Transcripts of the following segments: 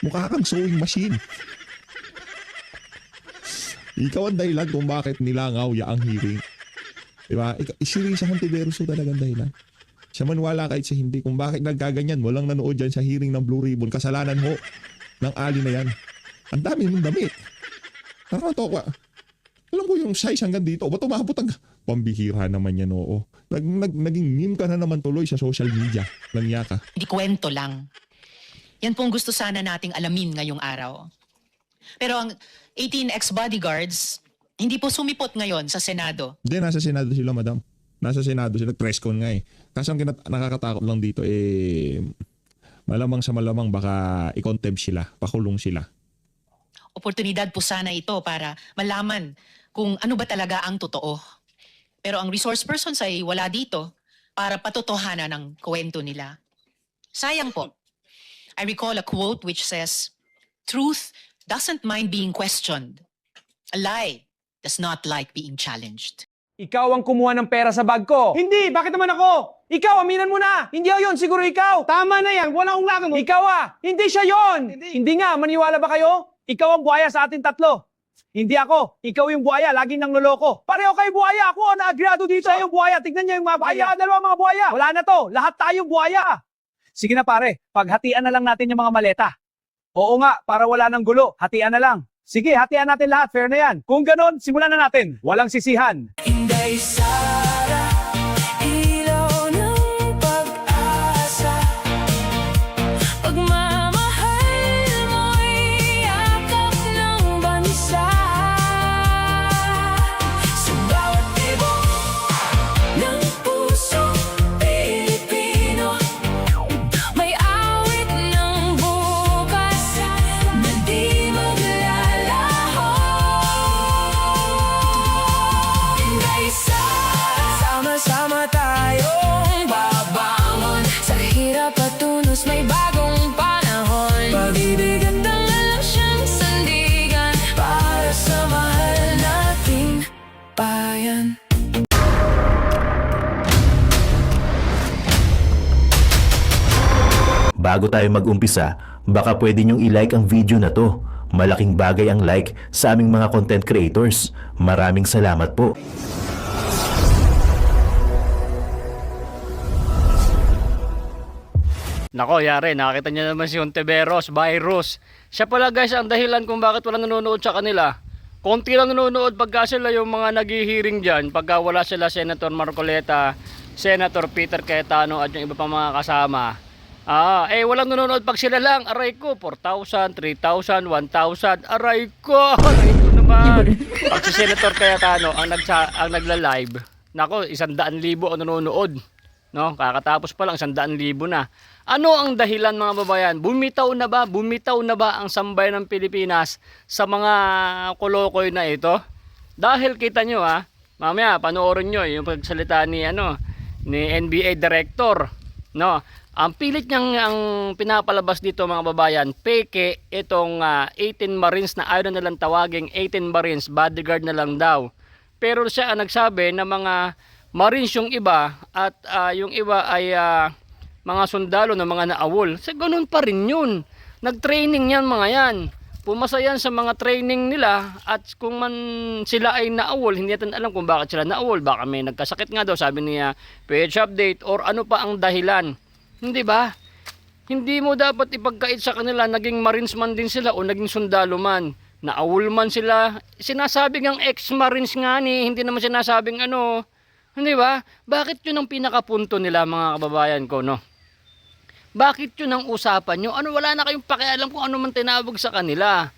Mukha kang sewing machine. Ikaw ang dahilan kung bakit nilangaw ang hearing. Diba? Si Risa Hontiveros talagang dahilan. Siya man wala kahit siya hindi. Kung bakit nagkaganyan mo lang nanood dyan sa hearing ng Blue Ribbon. Kasalanan ho ng ali na yan. Ang dami mong damit. Nakakatawa. Alam ko yung size hanggang dito. Ba't umabot ang pambihira naman yan, oo. Naging meme ka na naman tuloy sa social media. Langya ka. Hindi kwento lang. Yan pong gusto sana nating alamin ngayong araw. Pero ang 18 ex-bodyguards, hindi po sumipot ngayon sa Senado. Hindi, nasa Senado sila, madam. Nasa Senado sila, press con nga eh. Kaso ang nakakatakot lang dito malamang sa malamang baka i-contempt sila, pakulong sila. Oportunidad po sana ito para malaman kung ano ba talaga ang totoo. Pero ang resource persons ay wala dito para patotohanan ng kwento nila. Sayang po. I recall a quote which says, "Truth doesn't mind being questioned. A lie does not like being challenged." Ikaw ang kumuha ng pera sa bag ko. Hindi! Bakit naman ako? Ikaw, aminan mo na! Hindi ako yun, siguro ikaw! Tama na yan, wala akong lakad mo. Ikaw Hindi siya yon. Hindi nga, maniwala ba kayo? Ikaw ang buhaya sa ating tatlo. Hindi ako. Ikaw yung buhaya, laging nang loloko. Pareho kayo buhaya. Ako, naagrado dito. Siya yung buhaya. Tignan niyo yung mga buhaya. Dalawa mga buhaya. Wala na to. Lahat tayo buhaya. Sige na pare, paghatian na lang natin yung mga maleta. Oo nga, para wala ng gulo. Hatian na lang. Sige, hatian natin lahat. Fair na yan. Kung ganon, simulan na natin. Walang sisihan. Inday Sara, ilaw ng pag-asa. Pagmamahal mo'y yakap ng bansa. Sa bawat tibok ng pusong Pilipino, may awit ng bukas na di maglalaho. Inday Sara, sama-sama tayong babangon. Sa hirap at tunos may bagong panahon. Pag-ibig at dangal siyang sandigan para sa mahal nating bayan. Bago tayo mag-umpisa, baka pwede nyong i-like ang video na to. Malaking bagay ang like sa aming mga content creators. Maraming salamat po. Nako, yari, nakita niyo naman si Hontiveros, virus. Siya pala guys ang dahilan kung bakit wala nanonood sa kanila. Konti lang nanonood pagka sila yung mga naghihiring dyan, pagka wala sila Senator Marcoleta, Senator Peter Cayetano at yung iba pang mga kasama. Walang nanonood pag sila lang. Aray ko, 4,000, 3,000, 1,000. Aray ko, aray ko naman. Pag si Senator Cayetano ang nagla-live, nako, 100,000 ang nanonood. No, kakatapos pa lang 100,000 na. Ano ang dahilan mga babayan? Bumitaw na ba ang sambayan ng Pilipinas sa mga kolokoy na ito? Dahil kita nyo mamaya panoorin nyo yung pagsalita ni NBA director, no? Ang pilit niyang ang pinapalabas dito mga babayan, peke itong 18 Marines na ayaw na nilang tawaging 18 Marines, bodyguard na lang daw. Pero siya ang nagsabi na mga Marines yung iba at yung iba ay mga sundalo na mga naawol. Sa ganun pa rin yun. Nag-training yan mga yan. Pumasa yan sa mga training nila at kung man sila ay naawol, hindi natin alam kung bakit sila naawol. Baka may nagkasakit nga daw, sabi niya, PH update or ano pa ang dahilan. Hindi ba? Hindi mo dapat ipagkait sa kanila, naging Marines man din sila o naging sundalo man. Naawol man sila. Sinasabing ang ex-Marines nga ni, hindi naman sinasabing Hindi ba? Bakit yun ang pinakapunto nila mga kababayan ko, no? Bakit yun ang usapan nyo? Wala na kayong pakialam kung ano man tinawag sa kanila.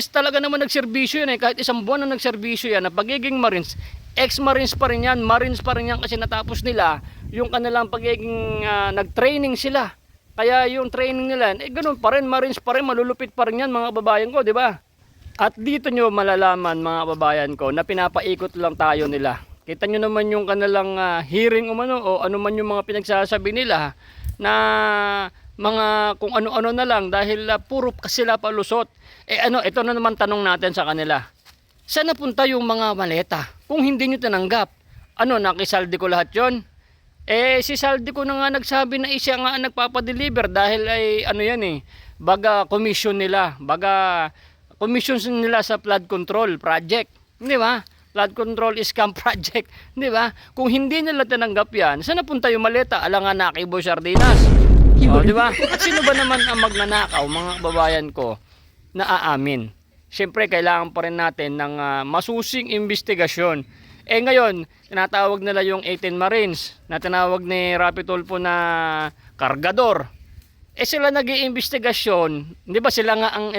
Talaga naman nagserbisyo yan Kahit isang buwan na nagserbisyo yan, na pagiging Marines, ex-Marines pa rin yan, Marines pa rin yan kasi natapos nila yung kanilang pagiging nag-training sila. Kaya yung training nila, ganun pa rin, Marines pa rin, malulupit pa rin yan mga kababayan ko, di ba? At dito nyo malalaman mga kababayan ko na pinapaikot lang tayo nila. Kita nyo naman yung kanilang hearing o ano man yung mga pinagsasabi nila na mga kung ano-ano na lang dahil puro sila palusot. Ito na naman tanong natin sa kanila. Saan napunta yung mga maleta? Kung hindi nyo tinanggap, nakisaldi ko lahat yon? Si Saldi ko na nga nagsabi na siya nga nagpapadeliver dahil ay baga commission nila, sa flood control project, di ba? Flood control scam project, di ba? Kung hindi nila tinanggap yan, saan napunta yung maleta? Alangan na kay Boy Sardinas. Di ba? At sino ba naman ang magnanakaw, mga kababayan ko, na aamin? Siyempre, kailangan pa rin natin ng masusing investigasyon. Ngayon, tinatawag nila yung 18 Marines na tinawag ni Rapi Tulfo na kargador. Sila nag-iimbestigasyon, 'di ba sila nga ang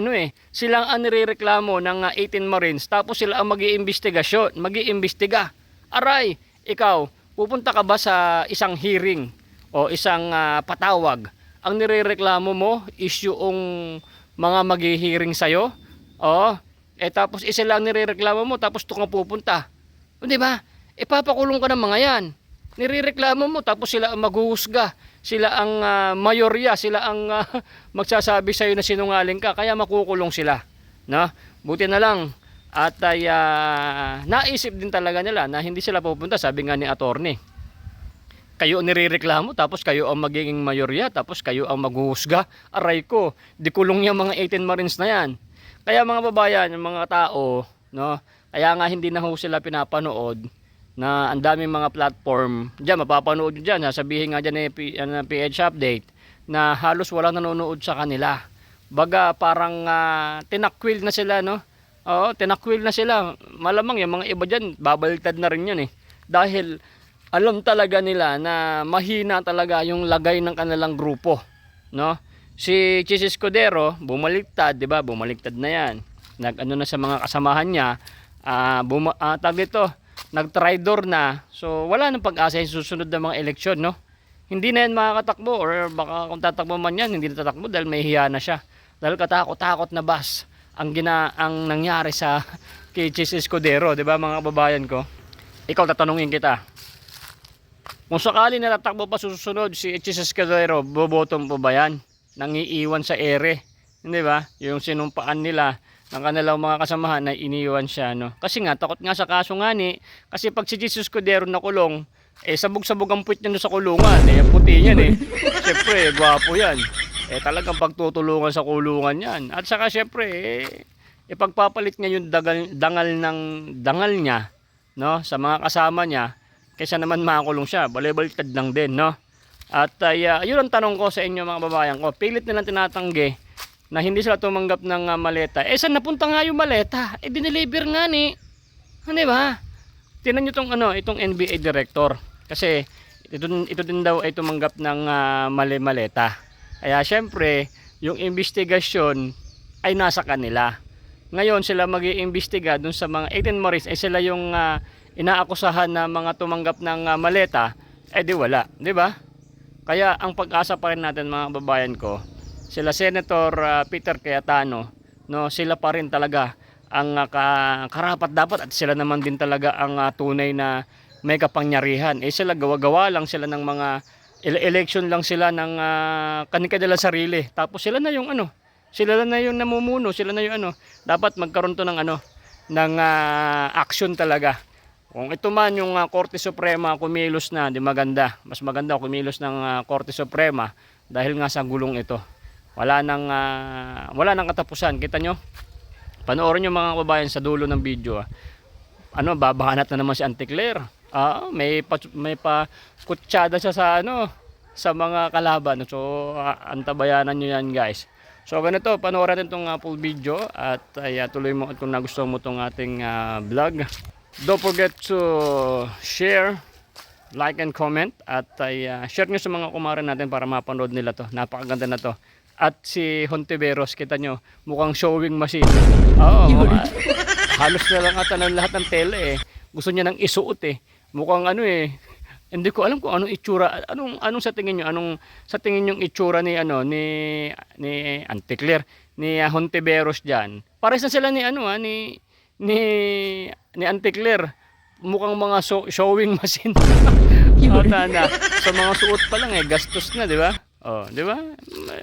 sila ang nirereklamo ng 18 Marines tapos sila ang mag-iimbestiga. Aray, ikaw, pupunta ka ba sa isang hearing o isang patawag? Ang nirereklamo mo is yung mga mag-hearing sa'yo? Tapos sila ang nirereklamo mo tapos ito ka pupunta. Di ba? Papakulong ka ng mga yan. Nirereklamo mo tapos sila ang maghuhusga. Sila ang mayorya, sila ang magsasabi sa iyo na sinungaling ka, kaya makukulong sila, no? Buti na lang at naisip din talaga nila na hindi sila pupunta, sabi nga ni attorney. Kayo nirereklamo tapos kayo ang magiging mayorya, tapos kayo ang maghuhusga. Aray ko, di kulong yung mga 18 Marines na yan. Kaya mga babayan, yung mga tao, no? Kaya nga hindi na ho sila pinapanood na ang daming mga platform diyan, mapapanood nyo dyan, sabihin nga dyan ng PH Update na halos walang nanonood sa kanila, baga parang tinakwil na sila, no? Tinakwil na sila, malamang yung mga iba dyan babaliktad na rin yun dahil alam talaga nila na mahina talaga yung lagay ng kanilang grupo, no? Si Chis Escudero bumaliktad, di ba? Bumaliktad na yan, nag-ano na sa mga kasamahan niya, nag-tridor na. So wala nang pag-asa yung susunod na mga eleksyon, no? Hindi na yan makakatakbo, or baka kung tatakbo man yan, hindi na tatakbo dahil may hiya na siya. Dahil katakot-takot na bas ang nangyari sa kay Chis Escudero, 'di ba mga kababayan ko? Ikaw, tatanungin kita. Kung sakali na tatakbo pa susunod si Chis Escudero, bobotom po ba yan? Nangiiwan sa ere, 'di ba? Yung sinumpaan nila ng kanilang mga kasamahan na iniwan siya, no? Kasi nga takot nga sa kaso nga ni, kasi pag si Jesus Escudero nakulong, sabog-sabog ang puwit niya sa kulungan, puti niyan Siyempre, gwapo yan. Talagang pagtutulungan sa kulungan yan. At saka siyempre, ipagpapalit niya yung dangal niya, no? Sa mga kasama niya, kaysa naman makakulong siya, balibaliktad lang din, no? At yun ang tanong ko sa inyo mga babayan ko, pilit nilang tinatanggi na hindi sila tumanggap ng maleta. Saan napunta nga yung maleta? Dineliver nga ni. Di ba? Tingnan nyo itong NBA director. Kasi ito din daw ay tumanggap ng maleta. Kaya syempre, yung investigasyon ay nasa kanila. Ngayon sila mag-iimbestiga dun sa mga 18 Marines, sila yung inaakusahan na mga tumanggap ng maleta, di wala. Di ba? Kaya ang pag-asa pa rin natin mga babayan ko, sila Senator Peter Cayetano, no, sila pa rin talaga ang karapat dapat, at sila naman din talaga ang tunay na may kapangyarihan. Sila gawa-gawa lang sila ng mga election lang sila ng kanilang sarili. Tapos sila na yung sila na yung namumuno, sila na yung dapat magkaroon to ng ng action talaga. Kung ito man yung Korte Suprema kumilos na, di maganda. Mas maganda kumilos ng Korte Suprema dahil nga sa gulong ito. Wala nang katapusan. Kita nyo? Panoorin nyo mga kababayan sa dulo ng video. Babahanat na naman si Auntie Claire. May kutsada siya sa mga kalaban. So, antabayanan nyo yan, guys. So, ganito, panoorin natin itong full video at tuloy mo at kung nagustuhan mo itong ating vlog. Don't forget to share, like and comment at share nyo sa mga kumarin natin para mapanood nila to. Napakaganda na to. At si Hontiveros, kita nyo, mukhang showing machine. Halos na lang ata ng lahat ng tele gusto niya nang isuot Mukhang hindi ko alam kung anong itsura, anong sa tingin nyo, sa tingin yung itsura ni Auntie Claire, ni Hontiveros diyan. Pares na sila ni Auntie Claire. Mukhang mga showing machine. Sa mga suot pa lang gastos na, di ba? Di ba?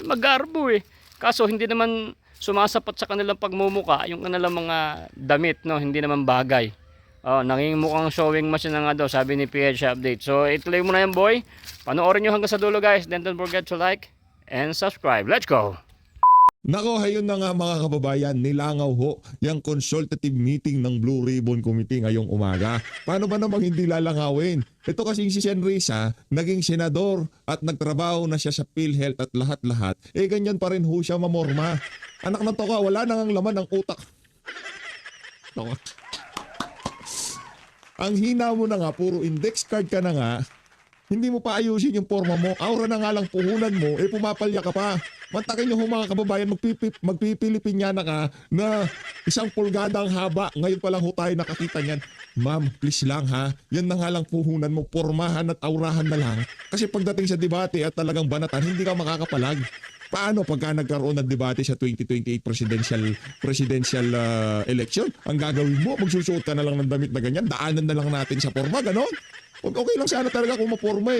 Mag-arbo Kaso hindi naman sumasapat sa kanilang pagmumuka yung kanilang mga damit, no? Hindi naman bagay. Naging mukhang showing machine na nga daw, sabi ni PH Update. So ituloy mo na yan, boy. Panoorin nyo hanggang sa dulo, guys. Then don't forget to like and subscribe. Let's go! Nako, hayun na nga mga kababayan, nilangaw ho yung consultative meeting ng Blue Ribbon Committee ngayong umaga. Paano ba namang hindi lalangawin? Ito kasing si Sen Risa, naging senador at nagtrabaho na siya sa PhilHealth at lahat-lahat. Ganyan pa rin ho siya mamorma. Anak ng toka, wala nang laman ng utak. Nako. Ang hina mo na nga, puro index card ka na nga, hindi mo pa ayusin yung forma mo, aura na nga lang puhunan mo, pumapalya ka pa. Mantakin nyo ho mga kababayan, magpipilipinyana ka na 1 pulgada ang haba. Ngayon pa lang ho tayo nakakita niyan. Ma'am, please lang ha, yan na nga lang puhunan mo, pormahan at aurahan na lang. Kasi pagdating sa debate at talagang banatan, hindi ka makakapalag. Paano pagka nagkaroon ng debate sa 2028 presidential election? Ang gagawin mo, magsusuot ka na lang ng damit na ganyan, daanan na lang natin sa forma, ganon? Okay lang sana talaga kung maporma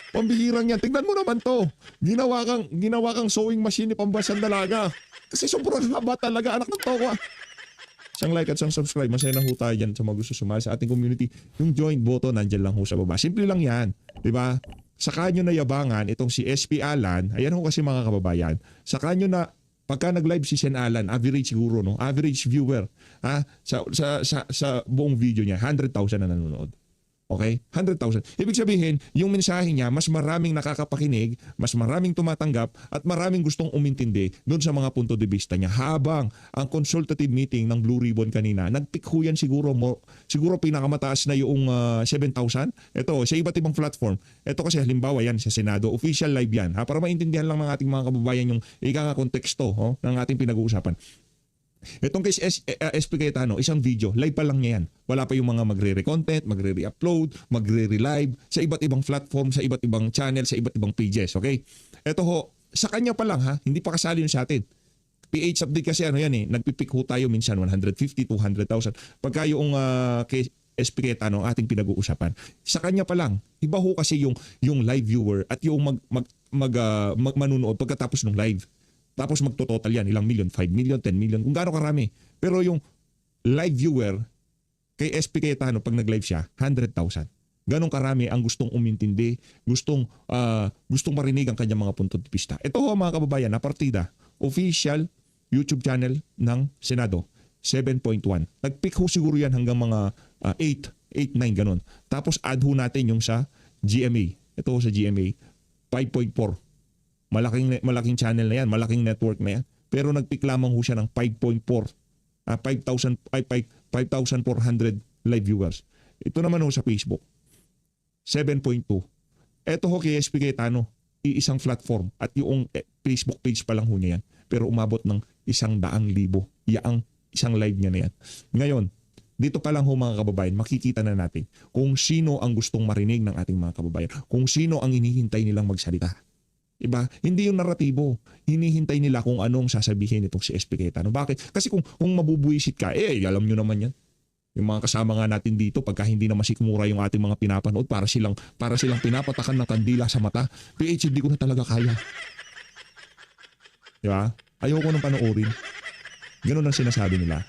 Pambihirang yan. Tignan mo naman to. Ginawa kang sewing machine ni pambasang dalaga. Kasi sobrang haba talaga, anak ng toko. Isang like at isang subscribe. Masaya na ho tayo dyan sa mga gusto sumali sa ating community. Yung join button, nandyan lang ho sa baba. Simple lang yan. Diba? Saka nyo na yabangan itong si SP Alan. Ayan ho kasi mga kababayan. Saka nyo na pagka nag-live si Sen Alan, average siguro, no? Average viewer, ha? Sa buong video niya, 100,000 na nanonood. Okay? 100,000. Ibig sabihin, yung mensahe niya, mas maraming nakakapakinig, mas maraming tumatanggap, at maraming gustong umintindi doon sa mga punto de vista niya. Habang ang consultative meeting ng Blue Ribbon kanina, nag-pick ho yan siguro pinakamataas na yung 7,000. Ito, sa iba't ibang platform. Ito kasi halimbawa yan sa Senado. Official live yan. Ha? Para maintindihan lang ng ating mga kababayan yung konteksto ng ating pinag-uusapan. Itong kay SP Cayetano, isang video, live pa lang niya yan. Wala pa yung mga magre-content, magre-upload, magre-live sa iba't ibang platform, sa iba't ibang channel, sa iba't ibang pages, okay? Ito ho, sa kanya pa lang ha, hindi pa kasali yun sa atin. PH update kasi nagpipick ho tayo minsan 150, 200,000. Pagka yung kay SP Cayetano ating pinag-uusapan, sa kanya pa lang, iba ho kasi yung live viewer at yung manunood pagkatapos ng live. Tapos magtototal yan, ilang million, 5 million, 10 million, kung gaano karami. Pero yung live viewer kay SP Cayetano pag nag-live siya, 100,000. Ganong karami ang gustong umintindi, gustong marinig ang kanyang mga punto de vista. Ito ho mga kababayan, na partida, official YouTube channel ng Senado, 7.1. Nag-pick ho siguro yan hanggang mga 8, 9, ganon. Tapos add ho natin yung sa GMA. Ito ho sa GMA, 5.4. Malaking channel na yan, malaking network na yan. Pero nag-pick lamang ho siya ng 5.4. 5,400 live viewers. Ito naman ho sa Facebook, 7.2. Ito ho kay SP Cayetano, iisang platform at yung Facebook page pa lang ho niya yan. Pero umabot ng 100,000. Yaang isang live niya na yan. Ngayon, dito pa lang ho mga kababayan, makikita na natin kung sino ang gustong marinig ng ating mga kababayan. Kung sino ang hinihintay nilang magsalita. Iba? Hindi yung naratibo. Hinihintay nila kung anong sasabihin itong si SP Cayetano. Bakit? Kasi kung mabubuisit ka, alam nyo naman yan. Yung mga kasama nga natin dito, pagka hindi na masikmura yung ating mga pinapanood, para silang pinapatakan ng kandila sa mata. PH, hindi ko na talaga kaya. Diba? Ayoko nang panoorin. Ganun ang sinasabi nila.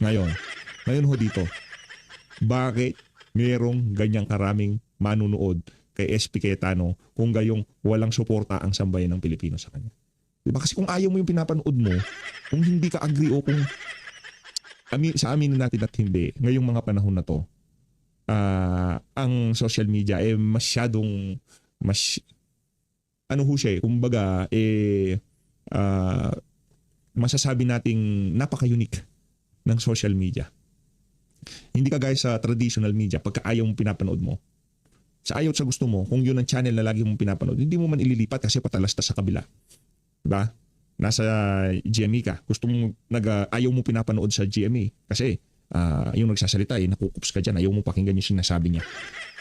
Ngayon ho dito, bakit merong ganyang karaming manunood kay SP Cayetano kung gayong walang suporta ang sambayan ng Pilipino sa kanya? Diba? Kasi kung ayaw mo yung pinapanood mo, kung hindi ka agree o kung sa aminin natin at hindi, ngayong mga panahon na to, ang social media masyadong kumbaga masasabi nating napaka-unique ng social media. Hindi ka guys sa traditional media, pagka ayaw mo pinapanood mo, sa ayaw sa gusto mo, kung yun ang channel na lagi mong pinapanood, hindi mo man ililipat kasi patalastas sa kabila. Diba? Nasa GMA ka, gusto mong ayaw mo pinapanood sa GMA kasi yung nagsasalita nakukups ka dyan, ayaw mo pakinggan yung sinasabi niya.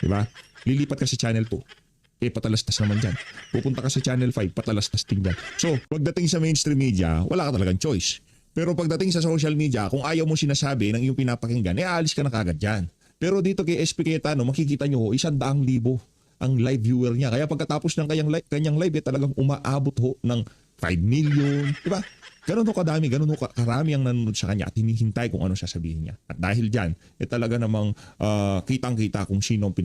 Diba? Lilipat ka sa channel 2, patalastas naman dyan. Pupunta ka sa channel 5, patalastas din dyan. So, pagdating sa mainstream media, wala ka talagang choice. Pero pagdating sa social media, kung ayaw mo sinasabi ng iyong pinapakinggan, aalis ka na kagad dyan. Pero dito kay SP Cayetano, makikita nyo 100,000 ang live viewer niya. Kaya pagkatapos ng kanyang live, talagang umaabot ho ng 5 million. Diba? Ganun ho kadami, ganun ho karami ang nanonood sa kanya at hinihintay kung ano sasabihin niya. At dahil dyan, talaga namang kitang-kita kung sino ang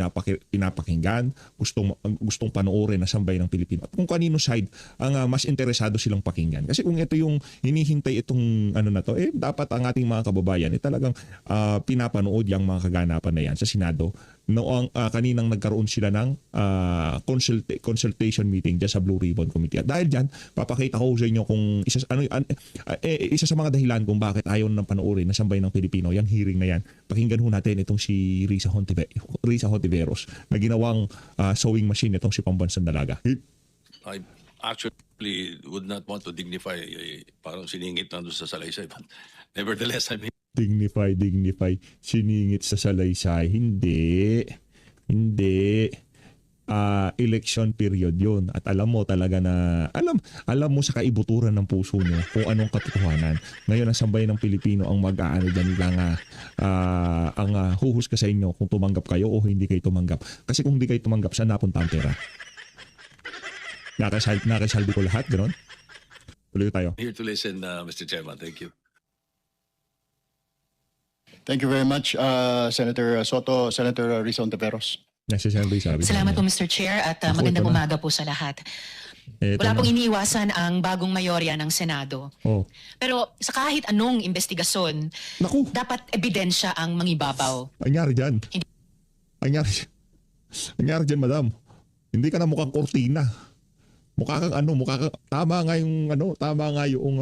pinapakinggan, gustong panoorin na sambay ng Pilipino. At kung kanino side ang mas interesado silang pakinggan. Kasi kung ito yung hinihintay itong ano na to, dapat ang ating mga kababayan talagang pinapanood yung mga kaganapan na yan sa Senado. Noong kaninang nagkaroon sila ng consultation meeting dyan sa Blue Ribbon Committee. At dahil dyan, papakita ko sa inyo kung isa sa mga dahilan kung bakit ayaw nang panoorin na sambay ng Pilipino, yung hearing na yan. Pakinggan ho natin itong si Risa Hontiveros na ginawang sewing machine itong si Pambansang Dalaga. I actually would not want to dignify parang siningit na doon sa salaysay. But nevertheless, I mean, Dignify, siningit sa salaysay. Hindi. Election period yun. At alam mo talaga na, alam mo sa kaibuturan ng puso nyo kung anong katotohanan. Ngayon, ang sambayan ng Pilipino ang mag-aano dyan nila ang huhusga sa inyo kung tumanggap kayo o hindi kayo tumanggap. Kasi kung hindi kayo tumanggap, saan napunta ang pera? Nakasalbi ko lahat, gano'n? Tuloy tayo. here to listen, Mr. Chairman. Thank you. Thank you very much, Senator Soto, Senator Risa Hontiveros. Salamat po Mr. Chair at magandang umaga po sa lahat. Wala pong iniiwasan ang bagong mayorya ng Senado. Oh. Pero sa kahit anong investigasyon, Naku, dapat ebidensya ang mangibabaw. anyari dyan. Anyari dyan, madam. Hindi ka na mukhang kortina. Mukha kang tama nga yung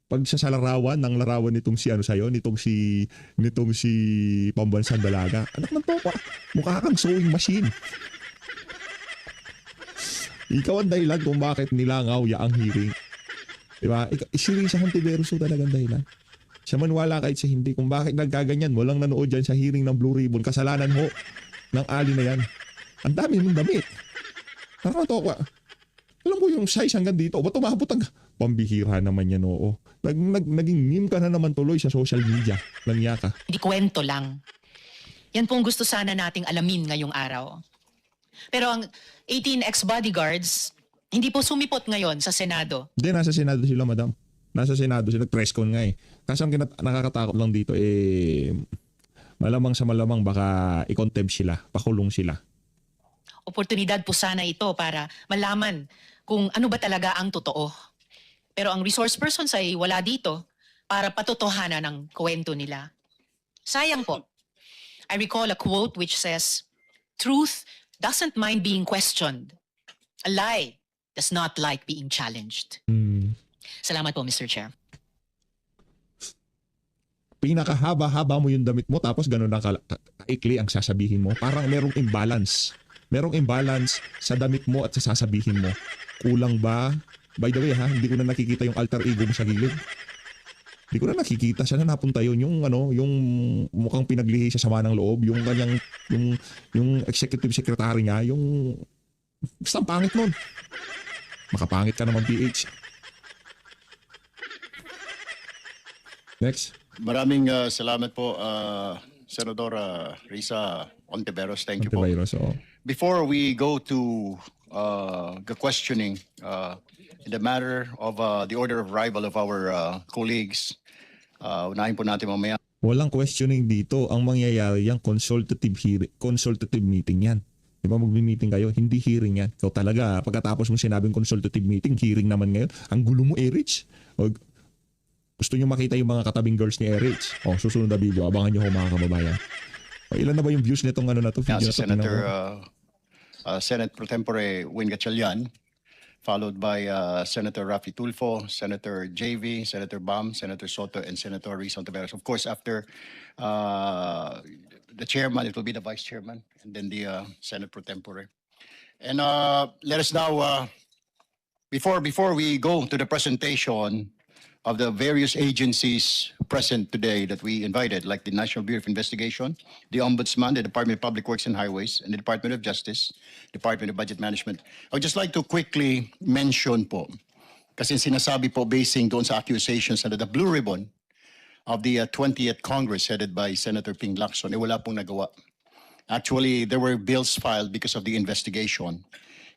pagsasalarawan ng larawan nitong si nitong si Pambansang Dalaga. Anak ng topa, mukha kang sewing machine. Ikaw ang dahilan kung bakit nilangaw ang hearing. Diba? Si Risa Hontiveros talagang dahilan. Siya man wala kahit sa hindi kung bakit nagkaganyan. Walang nanood dyan sa hearing ng Blue Ribbon. Kasalanan ho ng ali na yan. Ang dami mong damit. Anak ng topa. Alam ko yung size hanggang dito. Ba't umabot ang pambihira naman yan, oo. Naging meme ka na naman tuloy sa social media. Langya ka. Hindi kwento lang. Yan pong gusto sana nating alamin ngayong araw. Pero ang 18 ex-bodyguards, hindi po sumipot ngayon sa Senado. Hindi, nasa Senado sila, madam. Nasa Senado sila. Press con nga eh. Kasi ang nakakatakot lang dito malamang sa malamang baka i-contempt sila, pakulong sila. Oportunidad po sana ito para malaman kung ano ba talaga ang totoo. Pero ang resource persons ay wala dito para patotohanan ng kwento nila. Sayang po. I recall a quote which says, "Truth doesn't mind being questioned. A lie does not like being challenged." Salamat po, Mr. Chair. Pinakahaba-haba mo yung damit mo tapos ganun ang kaikli ang sasabihin mo. Parang merong imbalance. Merong imbalance sa damit mo at sa sasabihin mo. Kulang ba? By the way hindi ko na nakikita yung alter ego mo sa gilid. Hindi ko na nakikita. Saan na napunta yun? Yung mukhang pinaglihi sa sama ng loob. Yung kanyang, yung executive secretary niya. Yung, basta ang pangit nun. Makapangit ka naman, PH. Next. Maraming salamat po, Senadora Risa Hontiveros. Thank you po. Hontiveros, oo. Before we go to the questioning in the matter of the order of arrival of our colleagues, unahin po natin mamaya. Walang questioning dito. Ang mangyayari yung consultative meeting yan. Di ba magmi-meeting kayo? Hindi hearing yan. Ikaw talaga, pagkatapos mo sinabing consultative meeting, hearing naman ngayon. Ang gulo mo, Erich. Gusto nyo makita yung mga katabing girls ni Erich? Susunod na video. Abangan nyo ho mga kababayan. Ilan na ba yung views nitong video na to? Si Senate Pro Tempore Win Gatchalian, followed by Senator Rafi Tulfo, Senator JV, Senator Bam, Senator Soto, and Senator Risa Hontiveros. Of course, after the chairman, it will be the vice chairman, and then the Senate Pro Tempore. And let us now, before we go to the presentation of the various agencies present today that we invited, like the National Bureau of Investigation, the Ombudsman, the Department of Public Works and Highways, and the Department of Justice, Department of Budget Management. I would just like to quickly mention po, kasi sinasabi po basing doon sa accusations na the Blue Ribbon of the 20th Congress headed by Senator Ping Lacson, wala pong nagawa. Actually, there were bills filed because of the investigation.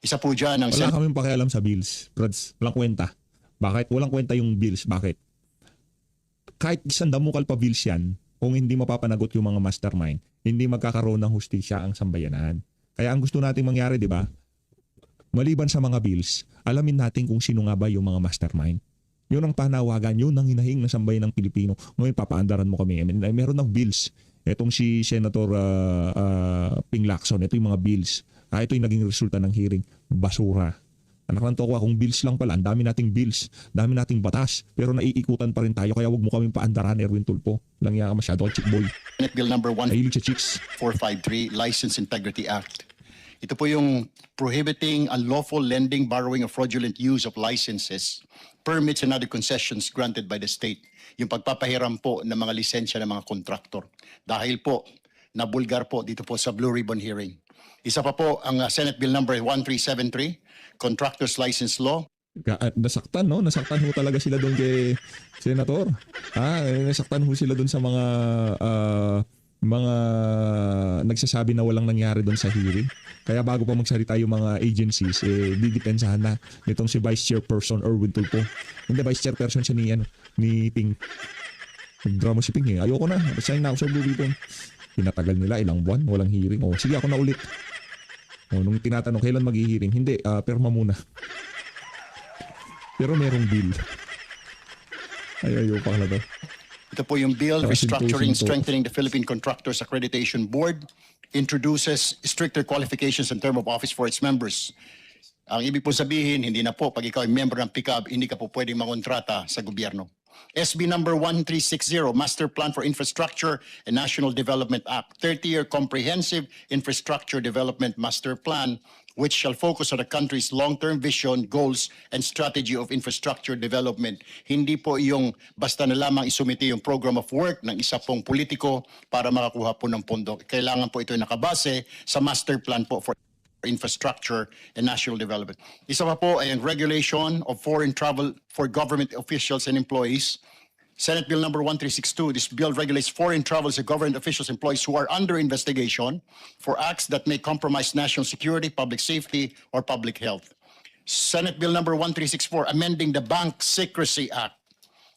Isa po dyan ang... Wala kaming pakialam sa bills. Brads, walang kwenta. Bakit? Walang kwenta yung bills. Bakit? Kahit isang damukal pa bills yan, kung hindi mapapanagot yung mga mastermind, hindi magkakaroon ng hustisya ang sambayanan. Kaya ang gusto nating mangyari, di ba? Maliban sa mga bills, alamin natin kung sino nga ba yung mga mastermind. Yun ang panawagan, yun ang hinahing ng sambayan ng Pilipino. Ngayon, papaandaran mo kami. Meron ng bills. Itong si Senator Ping Lacson, ito yung mga bills. Ito yung naging resulta ng hearing. Basura. Anak ng tokwa, kung bills lang pala, ang dami nating bills, dami nating batas, pero naiikutan pa rin tayo, kaya wag mo kaming paandaran, Erwin Tulfo. Lang yan ka masyado, chick boy. Senate Bill number Mahilig sa chicks. 1453, License Integrity Act. Ito po yung prohibiting unlawful lending, borrowing, or fraudulent use of licenses, permits, and other concessions granted by the state. Yung pagpapahiram po ng mga lisensya ng mga kontraktor. Dahil po, nabulgar po dito po sa Blue Ribbon hearing. Isa pa po ang Senate Bill number 1373, Contractors License Law. Nasaktan, no? Nasaktan ho talaga sila doon kay Senator. Nasaktan ho sila doon sa mga nagsasabi na walang nangyari doon sa hearing. Kaya bago pa magsalita yung mga agencies, didepensahan na nitong si Vice Chairperson Erwin Tulfo. Hindi, Vice Chairperson siya ni Ping. Nagdrama si Ping eh. Ayoko na. Resign na ako sa Blue Ribbon. Pinatagal nila ilang buwan, walang hearing. Sige, ako na ulit. Nung tinatanong, kailan mag-hearing? Hindi, perma muna. Pero merong bill. Ayaw pa na to. Ito po yung bill Saka restructuring, sintusin to. strengthening the Philippine Contractors Accreditation Board, introduces stricter qualifications and term of office for its members. Ang ibig po sabihin, hindi na po, pag ikaw ay member ng PICAB, hindi ka po pwedeng mangontrata sa gobyerno. SB number 1360, Master Plan for Infrastructure and National Development Act, 30-year Comprehensive Infrastructure Development Master Plan, which shall focus on the country's long-term vision, goals, and strategy of infrastructure development. Hindi po yung basta na lamang isumite yung program of work ng isa pong politiko para makakuha po ng pondo. Kailangan po ito ay nakabase sa master plan po for infrastructure and national development. Isa pa po ay ang regulation of foreign travel for government officials and employees. Senate Bill number 1362, this bill regulates foreign travels of government officials and employees who are under investigation for acts that may compromise national security, public safety, or public health. Senate Bill number 1364, amending the Bank Secrecy Act.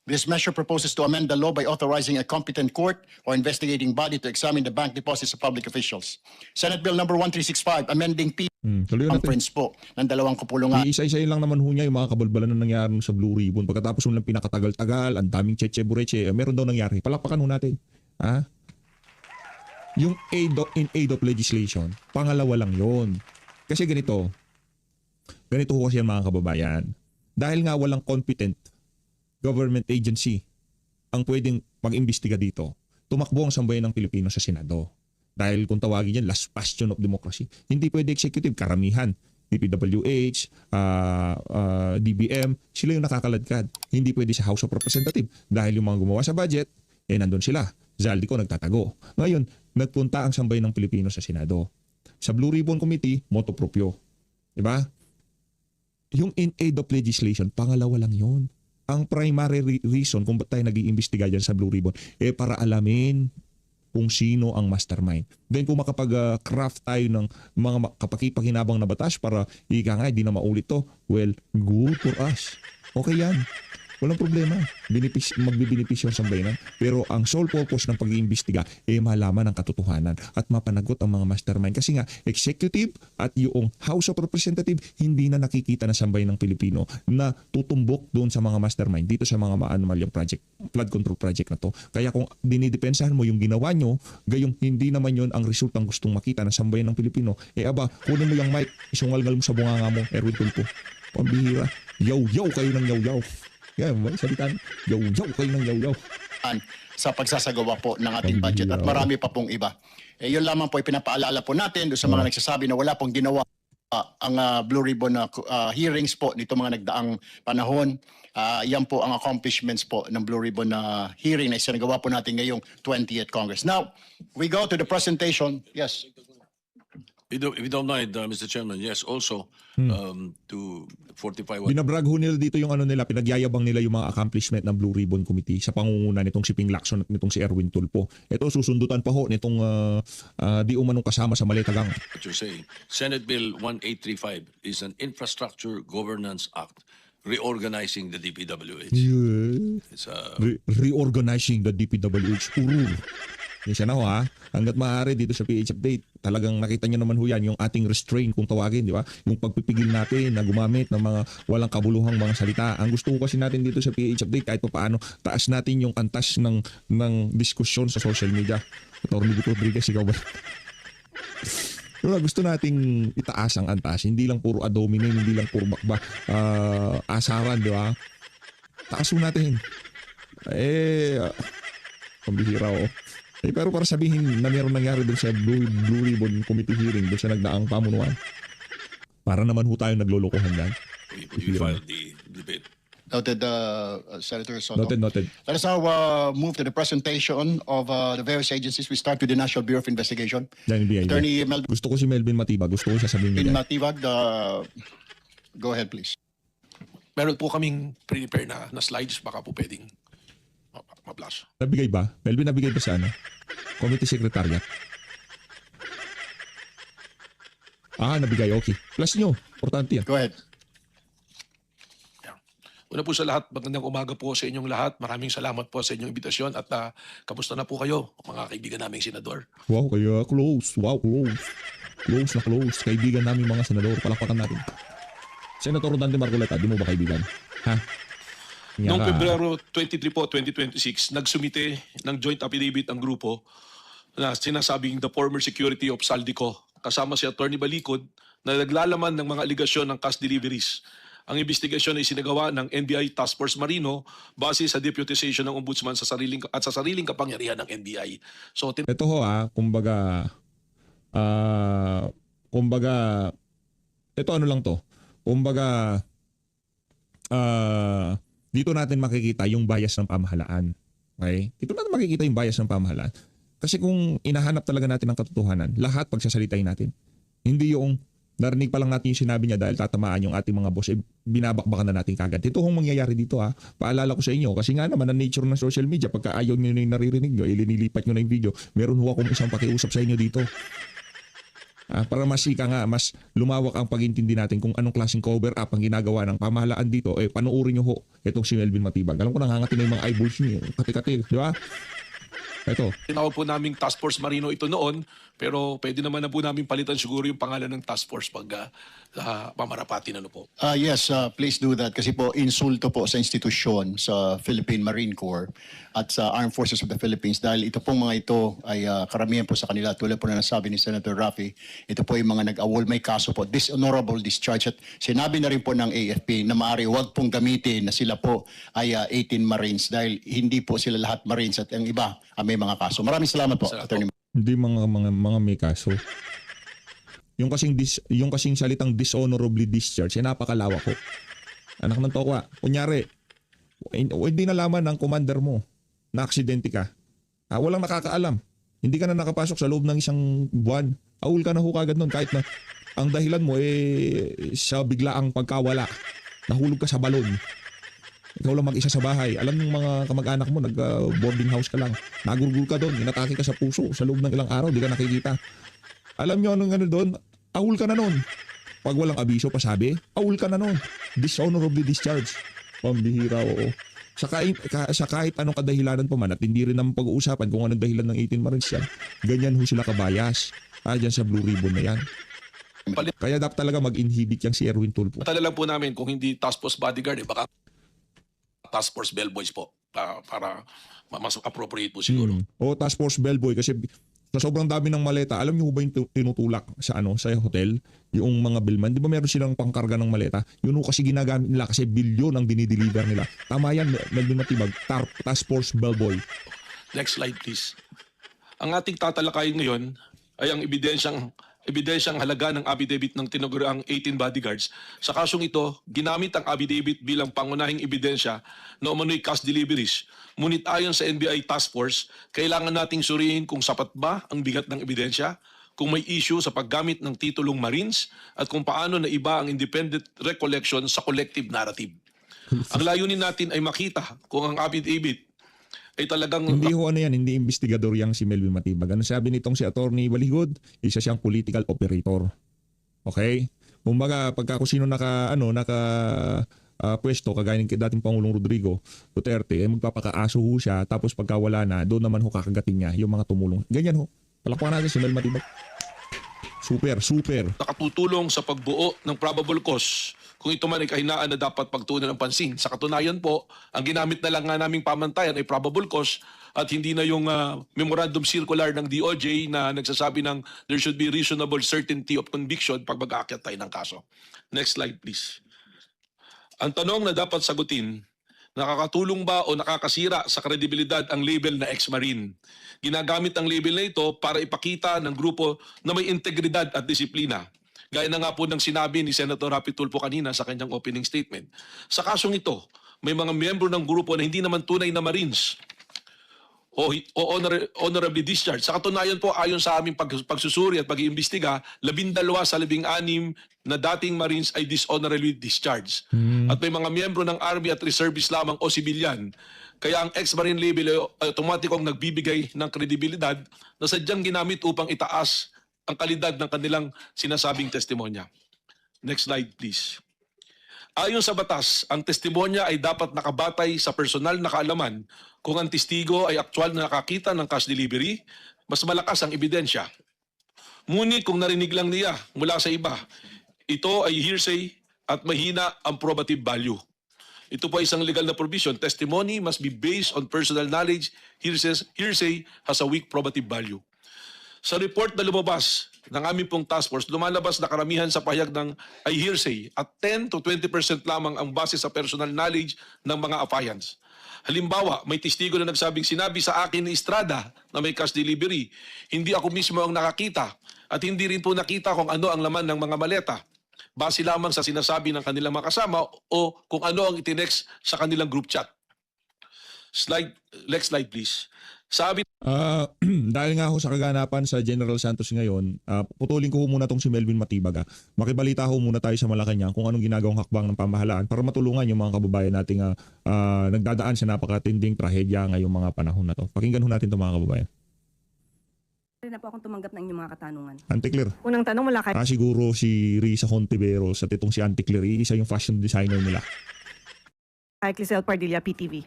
This measure proposes to amend the law by authorizing a competent court or investigating body to examine the bank deposits of public officials. Senate Bill number 1365, amending Tuloy natin. conference po ng dalawang kupulungan. Iisa-isayin lang naman ho niya yung mga kabalbalan na nangyari sa Blue Ribbon. Pagkatapos nung pinakatagal-tagal, ang daming cheche-bureche, meron daw nangyari. Palakpakan ho natin. Yung in aid of legislation, pangalawa lang yon. Kasi ganito ho kasi yan mga kababayan. Dahil nga walang competent government agency ang pwedeng mag-imbestiga dito, tumakbo ang sambayan ng Pilipino sa Senado. Dahil kung tawagin yan, last bastion of democracy. Hindi pwede executive, karamihan. DPWH, DBM, sila yung nakakaladkad. Hindi pwede sa House of Representatives. Dahil yung mga gumawa sa budget, nandun sila. Zaldico nagtatago. Ngayon, nagpunta ang sambayan ng Pilipino sa Senado. Sa Blue Ribbon Committee, motu proprio. Diba? Yung in aid of legislation, pangalawa lang yun. Ang primary reason kung ba't tayo nag-iimbestiga dyan sa Blue Ribbon, para alamin kung sino ang mastermind. Then kung makapag-craft tayo ng mga kapaki-pakinabang na batas para ika nga, hindi na maulit to, well, good for us. Okay yan. Walang problema. Magbibenepisyo ang sambayanan. Pero ang sole purpose ng pag-iimbestiga malaman ang katotohanan at mapanagot ang mga mastermind. Kasi nga, executive at yung House of Representatives hindi na nakikita ng sambayan ng Pilipino na tutumbok doon sa mga mastermind dito sa mga maanumalyang project, flood control project na to. Kaya kung dinidepensahan mo yung ginawa nyo, gayong hindi naman yon ang resultang gustong makita ng sambayan ng Pilipino, kunin mo yung mic, isungalgal mo sa bunganga mo, Erwin Tulfo. Pambihira. Yaw-yaw kayo ng yaw-yaw. Yan, salitan. Yaw-yaw kayo ng yaw-yaw. Sa pagsasagawa po ng ating budget at marami pa pong iba. Yun lamang po ay pinapaalala po natin doon sa mga nagsasabi na wala pong ginawa ang Blue Ribbon hearings po nito mga nagdaang panahon. Yan po ang accomplishments po ng Blue Ribbon hearing na isinagawa po natin ngayong 20th Congress. Now, we go to the presentation. Yes. If you don't mind, Mr. Chairman, yes, also to fortify what Binabrag ho nila dito yung nila, pinagyayabang nila yung mga accomplishment ng Blue Ribbon Committee sa pangunguna nitong si Ping Lacson at nitong si Erwin Tulfo. Ito susundutan pa ho nitong di umanong kasama sa Maletagang. you're saying. Senate Bill 1835 is an Infrastructure Governance Act, reorganizing the DPWH. Yeah. It's Reorganizing the DPWH. Urur. Yan siya na ho ha. Hanggat maaari dito sa PH Update, talagang nakita nyo naman ho yan, yung ating restraint kung tawagin, di ba? Yung pagpipigil natin na gumamit ng mga walang kabuluhang mga salita. Ang gusto ko kasi natin dito sa PH Update, kahit pa paano, taas natin yung antas ng diskusyon sa social media. Attorney Vico Rodriguez, ikaw ba? Diba, gusto nating itaas ang antas. Hindi lang puro adominem, hindi lang puro asaran, di ba? Taasun natin. Pambihira oh. Pero para sabihin na meron nangyari doon sa Blue Ribbon Committee hearing doon sa nagdaang pamunuan. Para naman ho tayo naglolokohan dyan. we filed the debate. Noted, Senator Soto. Noted. Let us now move to the presentation of the various agencies. We start with the National Bureau of Investigation. Yan, NBI. Attorney Melvin Gusto ko si Melvin Matibag. Gusto ko sasabihin niya. Matibag, go ahead please. Meron po kaming prepare na slides, baka po pwedeng ma-flash. Nabigay ba? Melvin, nabigay ba sa ano? Committee Secretariat? Nabigay. Okay. Plus nyo. Importante yan. Go ahead. Una po sa lahat, magandang umaga po sa inyong lahat. Maraming salamat po sa inyong imbitasyon at kamusta na po kayo, mga kaibigan naming senador. Wow, kaya close. Wow, close. Close na close. Kaibigan namin mga senador. Palakpakan natin. Senator Rodante Marcoleta, di mo ba kaibigan? Ha? Noong Pebrero 23 po, 2026, nagsumite ng joint affidavit ang grupo na sinasabing the former security of Saldico kasama si Attorney Balikod na naglalaman ng mga aligasyon ng cash deliveries. Ang investigasyon ay sinagawa ng NBI Task Force Marino base sa deputization ng Ombudsman sa sariling kapangyarihan ng NBI. So, ito ho kumbaga, ito ano lang to, kumbaga, dito natin makikita yung bias ng pamahalaan. Okay? Dito natin makikita yung bias ng pamahalaan. Kasi kung inahanap talaga natin ang katotohanan, lahat pagsasalitain natin. Hindi yung narinig pa lang natin yung sinabi niya dahil tatamaan yung ating mga boss, binabakbakan na natin kagad. Ito hong mangyayari dito Paalala ko sa inyo, kasi nga naman ang nature ng social media, pagka ayaw nyo na yung naririnig nyo, ilinilipat nyo na yung video, meron ho akong isang pakiusap sa inyo dito. Para mas lumawak ang pag-intindi natin kung anong klaseng cover up ang ginagawa ng pamahalaan dito, panuorin nyo ho itong si Melvin Matibag. Alam ko nangangati na yung mga eyeballs nyo, kati-kati, di ba? Ito. tinawag po naming Task Force Marino ito noon, pero pwede naman na po namin palitan siguro yung pangalan ng Task Force pag pamarapati na po. Yes, please do that kasi po insulto po sa institusyon sa Philippine Marine Corps at sa Armed Forces of the Philippines dahil ito pong mga ito ay karamihan po sa kanila tulad po na nasabi ni Senator Raffy, ito po yung mga nag-awol, may kaso po, dishonorable discharge at sinabi na rin po ng AFP na maaari huwag pong gamitin na sila po ay 18 Marines dahil hindi po sila lahat Marines at ang iba may mga kaso. Maraming salamat po, Attorney. Hindi mga may kaso. Yung kasing salitang dishonorably discharged, napakalawak ko. Anak ng tokwa. Kunyari, hindi nalaman ng commander mo na aksidente ka. Walang nakakaalam. Hindi ka na nakapasok sa loob ng isang buwan. Awol ka na ho kagad nun kahit na ang dahilan mo sa biglaang pagkawala. Nahulog ka sa balon. Ikaw lang mag-isa sa bahay. Alam ng mga kamag-anak mo, nag-boarding house ka lang. Nagurgul ka doon, inatake ka sa puso sa loob ng ilang araw, di ka nakikita. Alam nyo anong ano doon? Awol ka na noon. Pag walang abiso, pasabi, awol ka na noon. Dishonorably discharged. Pambihira, oo. Sa kahit anong kadahilanan pa man at hindi rin naman pag-uusapan kung anong dahilan ng 18 Marines yan, ganyan ho sila kabayas. Dyan sa Blue Ribbon na yan. Kaya dapat talaga mag-inhibit yang si Erwin Tulfo. Matala lang po namin kung hindi Task Force Bodyguard, baka Task Force Bellboys po para mas appropriate po siguro. O Task Force Bellboy kasi sa sobrang dami ng maleta, alam niyo ba yung tinutulak sa sa hotel, yung mga billman, di ba meron silang pangkarga ng maleta? Yun ho kasi ginagamit nila kasi bilyon ang dinideliver nila. Tama yan, Melvin Matibag, Task Force Bellboy. Next slide please. Ang ating tatalakayin ngayon ay ang ebidensyang halaga ng affidavit ng tinaguriang 18 bodyguards. Sa kasong ito, ginamit ang affidavit bilang pangunahing ebidensya na umano'y cash deliveries. Ngunit ayon sa NBI Task Force, kailangan nating suriin kung sapat ba ang bigat ng ebidensya, kung may issue sa paggamit ng titulong Marines, at kung paano na iba ang independent recollection sa collective narrative. Ang layunin natin ay makita kung ang affidavit ay talagang... Hindi ho hindi investigador yang si Melvin Matibag. Ano sabi nitong si Attorney Baligod? Isa siyang political operator. Okay? Kumbaga, pagka kung sino pwesto, kagaya ng dating Pangulong Rodrigo Duterte, ay magpapakaaso ho siya, tapos pagka wala na, doon naman ho kakagatin niya yung mga tumulong. Ganyan ho. Palakpakan natin si Mel Matibag. Super. Nakatutulong sa pagbuo ng probable cause kung ito man ay kahinaan na dapat pagtuunan ng pansin. Sa katunayan po, ang ginamit na lang nga naming pamantayan ay probable cause at hindi na yung memorandum circular ng DOJ na nagsasabi ng there should be reasonable certainty of conviction pag mag-aakyat tayo ng kaso. Next slide please. Ang tanong na dapat sagutin, nakakatulong ba o nakakasira sa kredibilidad ang label na ex-marine? Ginagamit ang label na ito para ipakita ng grupo na may integridad at disiplina. Gaya na nga po ng sinabi ni Senator Rapi Tulfo kanina sa kanyang opening statement. Sa kasong ito, may mga miyembro ng grupo na hindi naman tunay na Marines o honorably discharged. Sa katunayan po, ayon sa aming pagsusuri at pag-iimbestiga, 12 sa 16 na dating Marines ay dishonorably discharged. At may mga miyembro ng Army at Reservists lamang o sibilyan. Kaya ang ex-Marine label ay automatikong nagbibigay ng kredibilidad na sadyang ginamit upang itaas ang kalidad ng kanilang sinasabing testimonya. Next slide please. Ayon sa batas, ang testimonya ay dapat nakabatay sa personal na kaalaman. Kung ang testigo ay aktual na nakakita ng cash delivery, mas malakas ang ebidensya. Ngunit kung narinig lang niya mula sa iba, ito ay hearsay at mahina ang probative value. Ito po ay isang legal na provision. Testimony must be based on personal knowledge. Hearsay has a weak probative value. Sa report na lumabas ng aming pong task force, lumalabas na karamihan sa pahayag ng ay hearsay at 10 to 20% lamang ang base sa personal knowledge ng mga affiants. Halimbawa, may testigo na nagsabing sinabi sa akin ni Estrada na may cash delivery. Hindi ako mismo ang nakakita at hindi rin po nakita kung ano ang laman ng mga maleta. Base lamang sa sinasabi ng kanilang mga kasama o kung ano ang itinext sa kanilang group chat. Next slide please. Sabi Dahil nga ho sa kaganapan sa General Santos ngayon, putulin ko ho muna tong si Melvin Matibag. Makibalita ho muna tayo sa Malacanang kung anong ginagawang hakbang ng pamahalaan para matulungan yung mga kababayan nating nagdadaan sa napakatinding trahedya ngayong mga panahon na to. Pakinggan ho natin itong mga kababayan. Na po akong tumanggap ng inyong mga katanungan. Auntie Claire. Unang tanong mula kay Siguro si Risa Hontiveros at itong si Auntie Claire, isa yung fashion designer nila. Clisel Pardilla, PTV.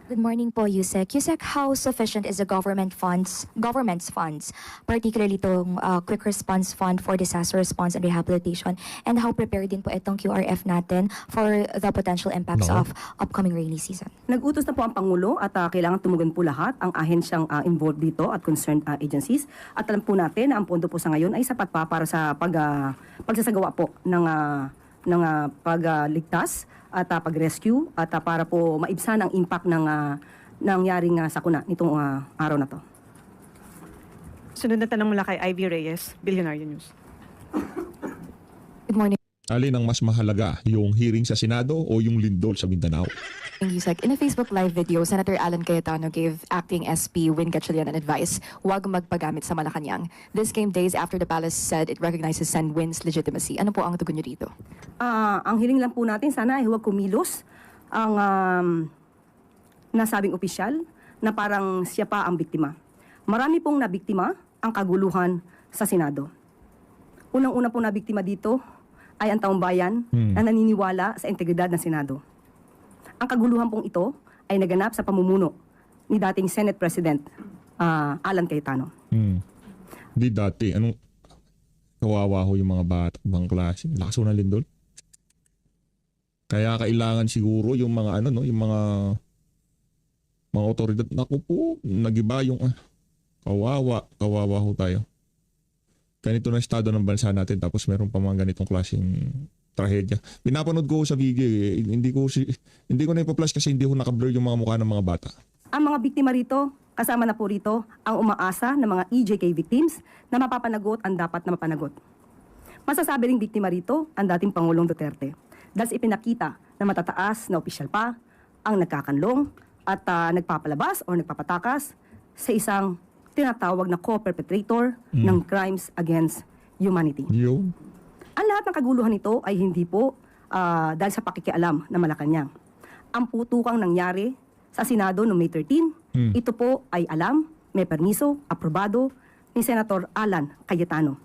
Good morning po, Yusek. Yusek, how sufficient is the government's funds, particularly itong Quick Response Fund for Disaster Response and Rehabilitation, and how prepared din po itong QRF natin for the potential impacts of upcoming rainy season? Nag-utos na po ang Pangulo at kailangan tumugon po lahat ang ahensyang involved dito at concerned agencies. At alam po natin na ang pondo po sa ngayon ay sapat pa para sa pagsasagawa po ng pagligtas at pag-rescue at para po maibsan ang impact ng nangyaring sakuna nitong araw na to. Sunod na tanong mula kay Ivy Reyes, Billionaire News. Good morning, Alin ang mas mahalaga, yung hearing sa Senado o yung lindol sa Mindanao? Yusek. In a Facebook Live video, Senator Alan Cayetano gave Acting SP Win Gatchalian an advice, huwag magpagamit sa Malacanang. This came days after the palace said it recognizes Sen. Win's legitimacy. Ano po ang tugon niyo dito? Ang hiling lang po natin, sana ay huwag kumilos ang nasabing opisyal na parang siya pa ang biktima. Marami pong nabiktima ang kaguluhan sa Senado. Unang-una pong nabiktima dito ay ang taong bayan na naniniwala sa integridad ng Senado. Ang kaguluhan pong ito ay naganap sa pamumuno ni dating Senate President Alan Cayetano. Di dati, anong kawawa ho yung mga bata, ibang klase, lakas ho ng lindol. Kaya kailangan siguro yung mga yung mga otoridad, naku po, nagiba yung kawawa ho tayo. Ganito na estado ng bansa natin tapos meron pa mga ganitong klaseng trahedya. Pinapanood ko sa video hindi ko na ipa-flash kasi hindi ko naka-blur yung mga mukha ng mga bata. Ang mga biktima rito, kasama na po rito ang umaasa ng mga EJK victims na mapapanagot ang dapat na mapanagot. Masasabi ring biktima rito ang dating Pangulong Duterte dahil ipinakita na matataas na opisyal pa ang nagkakanlong at nagpapalabas o nagpapatakas sa isang tinatawag na co-perpetrator ng crimes against humanity. Ang lahat ng kaguluhan nito ay hindi po dahil sa pakikialam ng Malacanang. Ang putukang nangyari sa Senado noong May 13, ito po ay alam, may permiso, aprobado ni Senator Alan Cayetano.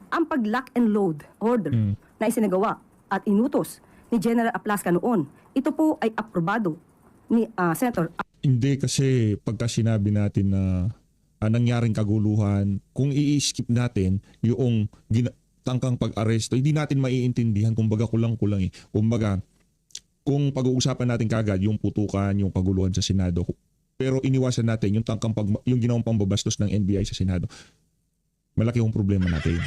Ang pag-lock and load order na isinagawa at inutos ni General Aplasca noon. Ito po ay aprobado ni Senator Hindi, kasi pagka sinabi natin na nangyaring kaguluhan, kung i-skip natin yung tangkang pag-aresto, hindi natin maiintindihan, kumbaga kulang-kulang eh. Kumbaga, kung pag-uusapan natin kagad yung putukan, yung kaguluhan sa Senado, pero iniwasan natin yung yung ginawang pambabastos ng NBI sa Senado, malaki yung problema natin.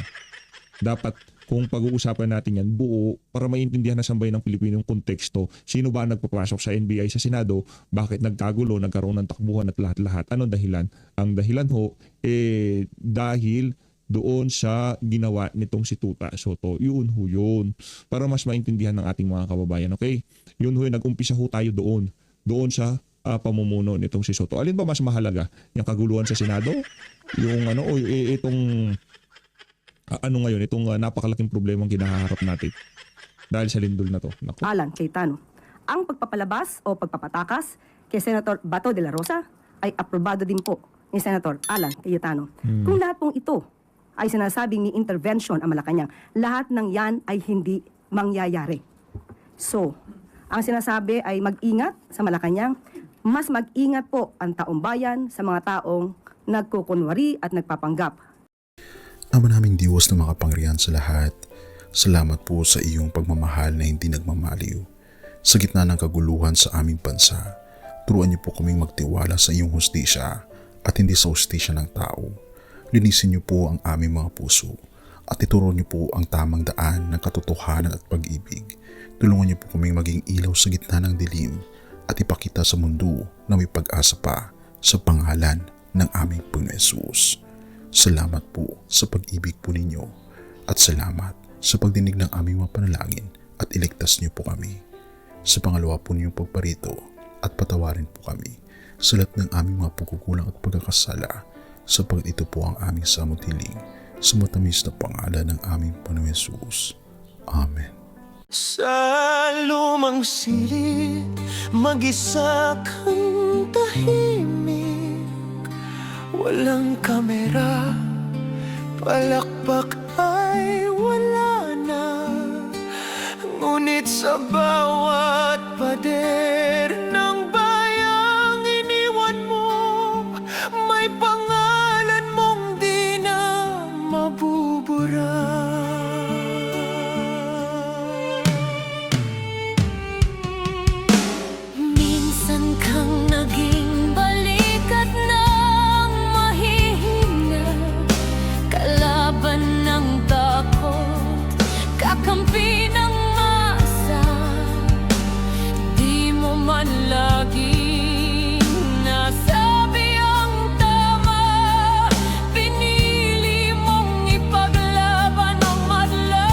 Dapat kung pag-uusapan natin yan buo para maintindihan na sambay ng Pilipino yung konteksto, sino ba ang nagpapasok sa NBI sa Senado, bakit nagkagulo, nagkaroon ng takbuhan at lahat-lahat. Anong dahilan? Ang dahilan ho, dahil doon sa ginawa nitong si Tuta Soto. Yun ho yun. Para mas maintindihan ng ating mga kababayan. Okay? Yun ho, nag-umpisa ho tayo doon. Doon sa pamumuno nitong si Soto. Alin ba mas mahalaga? Yung kaguluhan sa Senado? Yung o itong ngayon, itong napakalaking problemang kinaharap natin dahil sa lindol na to. Naku. Alan Cayetano. Ang pagpapalabas o pagpapatakas kay Senator Bato de la Rosa ay aprobado din po ni Senator Alan Cayetano. Kung lahat pong ito ay sinasabing ni intervention ang Malacanang, lahat ng yan ay hindi mangyayari. So, ang sinasabi ay mag-ingat sa Malacanang, mas mag-ingat po ang taong bayan sa mga taong nagkukunwari at nagpapanggap. Ama naming Diyos na makapangyarihan sa lahat, salamat po sa iyong pagmamahal na hindi nagmamaliw. Sa gitna ng kaguluhan sa aming bansa, turuan niyo po kaming magtiwala sa iyong hustisya at hindi sa hustisya ng tao. Linisin niyo po ang aming mga puso at ituro niyo po ang tamang daan ng katotohanan at pag-ibig. Tulungan niyo po kaming maging ilaw sa gitna ng dilim at ipakita sa mundo na may pag-asa pa sa pangalan ng aming Panginoon Hesus. Salamat po sa pag-ibig po ninyo at salamat sa pagdinig ng aming mga panalangin at iligtas niyo po kami. Sa pangalawa po ninyong pagparito at patawarin po kami sa lahat ng aming mga pagkukulang at pagkakasala, sapagat ito po ang aming samutiling sa matamis na pangalan ng aming Panginoon Hesus. Amen. Sa lumang silid, mag-isa kang tahimik. Walang kamera, palakpak ay wala na. Ngunit sa bawat pader ng bayang iniwan mo, may pangalan mong di na mabubura. Minsan kang naging balikat ng mahihina, kalaban ng takot, kakampi ng masa. Di mo man laging nasabi ang tama, pinili mong ipaglaban ang madla.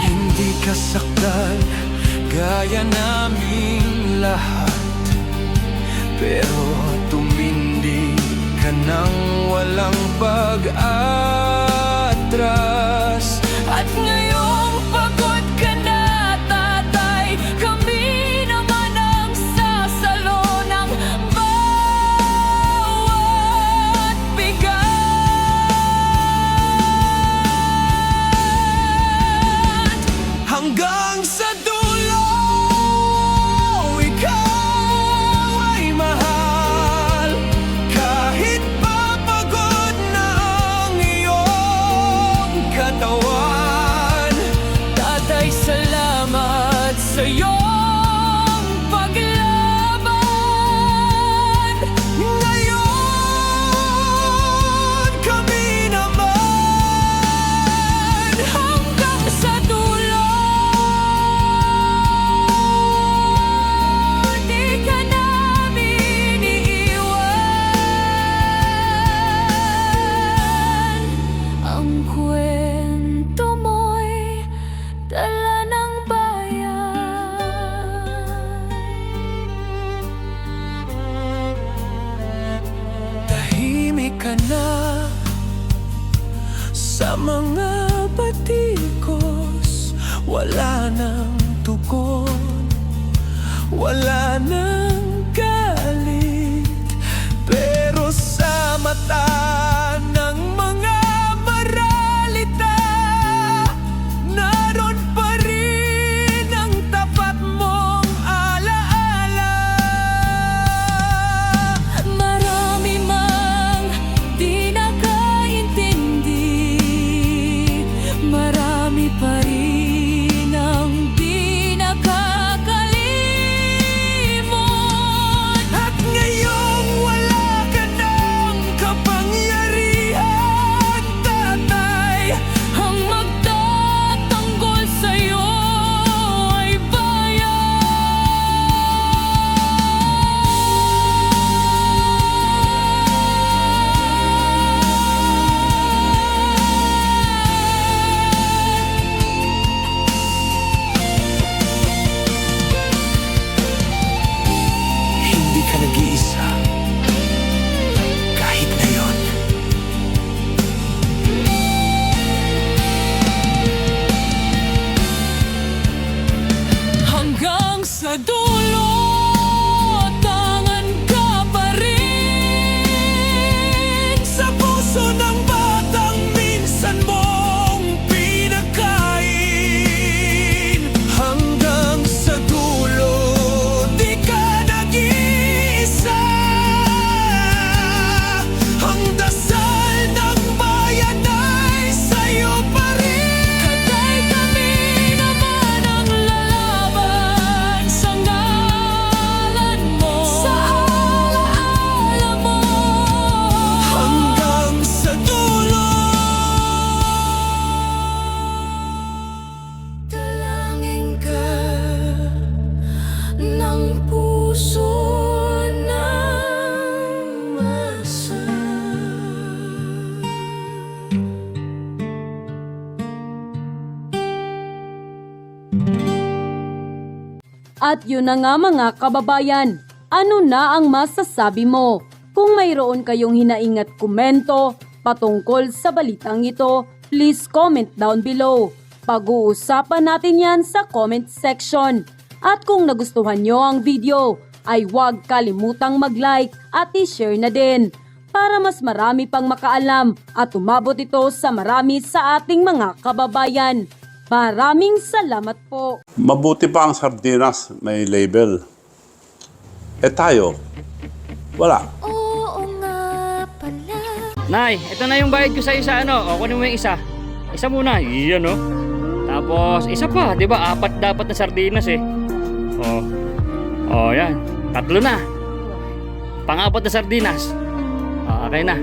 Hindi ka saktan gaya naming lahat, pero tumindi ka nang walang pag-atras. At ngayong pagod ka na, tatay, kami naman ang sasalo ng bawat bigat. Hanggang sa dulo, ikaw ay mahal. Kahit papagod na ang iyong katawan, tatay, salamat sa iyong paglaban. Ngayon, kami naman hanggang sa dulo. Di ka namin iiwan. Ang kwento mo'y dala ng bayan. Tahimik ka na sa mga batikos, wala nang tugon, wala nang galit, pero sa mata ng mga maralita, sa dulo, tangan ka pa rin sa puso ng batang minsan mong pinakain. Hanggang sa dulo, di ka nag-iisa. Ang dasal ng bayan ay sa'yo pa rin. Katay kami naman ang lalaban sa ngalan mo, sa alaala mo. Hanggang sa dulo, dalangin ka ng puso ng masa. At yun na nga mga kababayan, ano na ang masasabi mo? Kung mayroon kayong hinaing at komento patungkol sa balitang ito, please comment down below. Pag-uusapan natin yan sa comment section. At kung nagustuhan nyo ang video, ay huwag kalimutang mag-like at i-share na din para mas marami pang makaalam at umabot ito sa marami sa ating mga kababayan. Maraming salamat po. Mabuti pa ang sardinas, may label. Eh tayo, wala. Oo nga pala. Nay, ito na yung bayad ko sa isa, ano? O, kunin mo yung isa. Isa muna, iyan, no? Tapos, isa pa, di ba? 4 dapat na sardinas, eh. Yan. 3 na. Pang-4 na sardinas. Okay na.